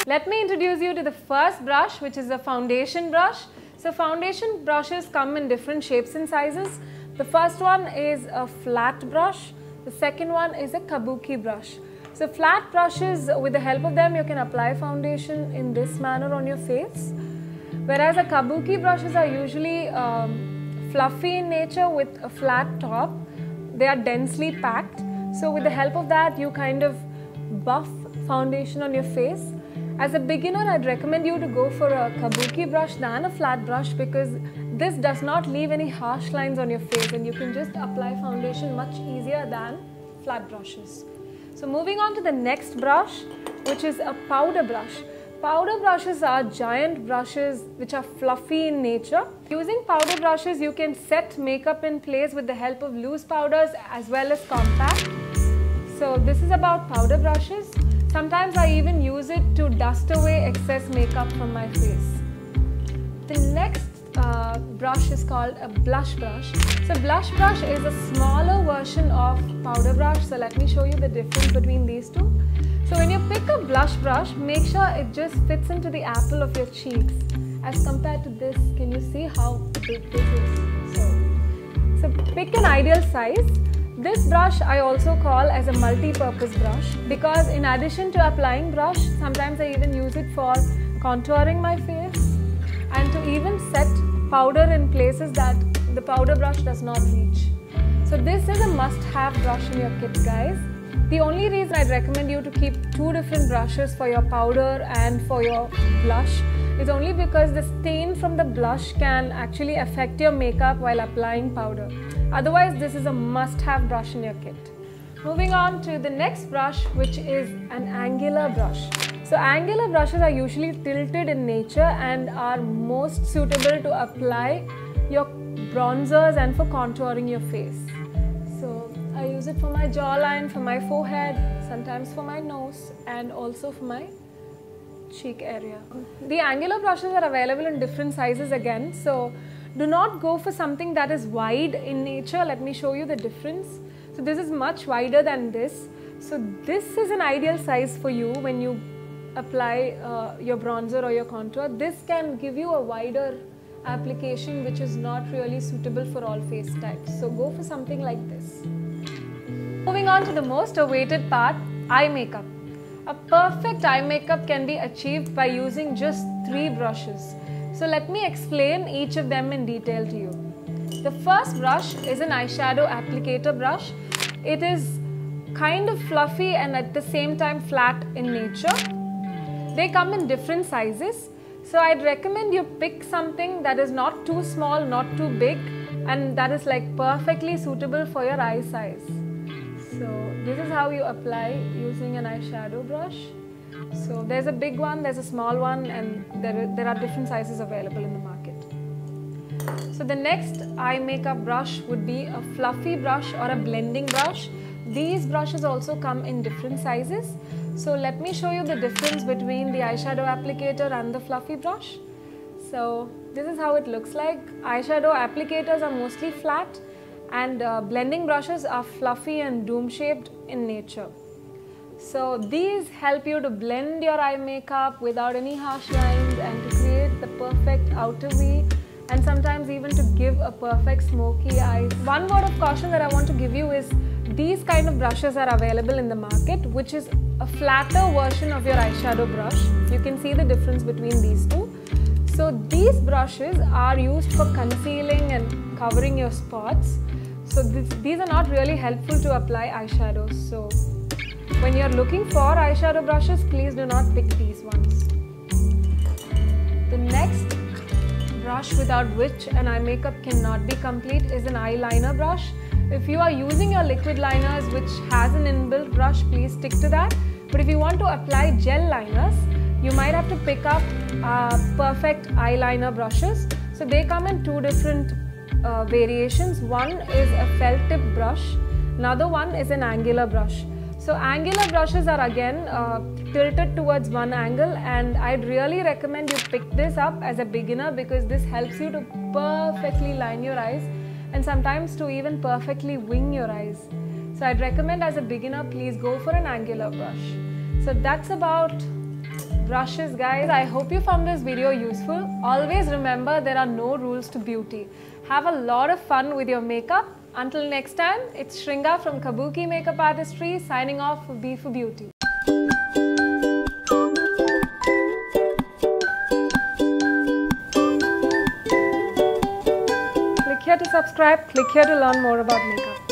Let me introduce you to the first brush, which is a foundation brush. So foundation brushes come in different shapes and sizes. The first one is a flat brush. The second one is a kabuki brush. So flat brushes, with the help of them, you can apply foundation in this manner on your face. Whereas the kabuki brushes are usually fluffy in nature with a flat top. They are densely packed. So with the help of that, you kind of buff foundation on your face. As a beginner, I'd recommend you to go for a kabuki brush than a flat brush, because this does not leave any harsh lines on your face and you can just apply foundation much easier than flat brushes. So moving on to the next brush, which is a powder brush. Powder brushes are giant brushes which are fluffy in nature. Using powder brushes, you can set makeup in place with the help of loose powders as well as compact. So this is about powder brushes. Sometimes I even use it to dust away excess makeup from my face. The next brush is called a blush brush. So blush brush is a smaller version of powder brush. So let me show you the difference between these two. So when you pick a blush brush, make sure it just fits into the apple of your cheeks. As compared to this, can you see how big this is? So pick an ideal size. This brush I also call as a multi-purpose brush, because in addition to applying brush, sometimes I even use it for contouring my face and to even set powder in places that the powder brush does not reach. So this is a must-have brush in your kit, guys. The only reason I'd recommend you to keep two different brushes for your powder and for your blush is only because the stain from the blush can actually affect your makeup while applying powder. Otherwise, this is a must-have brush in your kit. Moving on to the next brush, which is an angular brush. So angular brushes are usually tilted in nature and are most suitable to apply your bronzers and for contouring your face. So I use it for my jawline, for my forehead, sometimes for my nose, and also for my cheek area. The angular brushes are available in different sizes again, so do not go for something that is wide in nature. Let me show you the difference. So this is much wider than this. So this is an ideal size for you when you apply your bronzer or your contour. This can give you a wider application which is not really suitable for all face types. So go for something like this. Moving on to the most awaited part, eye makeup. A perfect eye makeup can be achieved by using just 3 brushes. So let me explain each of them in detail to you. The first brush is an eyeshadow applicator brush. It is kind of fluffy and at the same time flat in nature. They come in different sizes. So I'd recommend you pick something that is not too small, not too big, and that is like perfectly suitable for your eye size. So this is how you apply using an eyeshadow brush. So there's a big one, there's a small one, and there are different sizes available in the market. So the next eye makeup brush would be a fluffy brush or a blending brush. These brushes also come in different sizes. So let me show you the difference between the eyeshadow applicator and the fluffy brush. So this is how it looks like. Eyeshadow applicators are mostly flat, and blending brushes are fluffy and dome-shaped in nature. So these help you to blend your eye makeup without any harsh lines and to create the perfect outer V, and sometimes even to give a perfect smoky eye. One word of caution that I want to give you is these kind of brushes are available in the market, which is a flatter version of your eyeshadow brush. You can see the difference between these two. So these brushes are used for concealing and covering your spots. So these are not really helpful to apply eyeshadows. So when you're looking for eyeshadow brushes, please do not pick these ones. The next brush without which an eye makeup cannot be complete is an eyeliner brush. If you are using your liquid liners which has an inbuilt brush, please stick to that. But if you want to apply gel liners, you might have to pick up perfect eyeliner brushes. So they come in 2 different variations. One is a felt tip brush, another one is an angular brush. So angular brushes are again tilted towards one angle, and I'd really recommend you pick this up as a beginner because this helps you to perfectly line your eyes and sometimes to even perfectly wing your eyes. So I'd recommend as a beginner, please go for an angular brush. So that's about brushes, guys. I hope you found this video useful. Always remember, there are no rules to beauty. Have a lot of fun with your makeup. Until next time, it's Shringa from Kabuki Makeup Artistry signing off for Be For Beauty. Click here to subscribe, click here to learn more about makeup.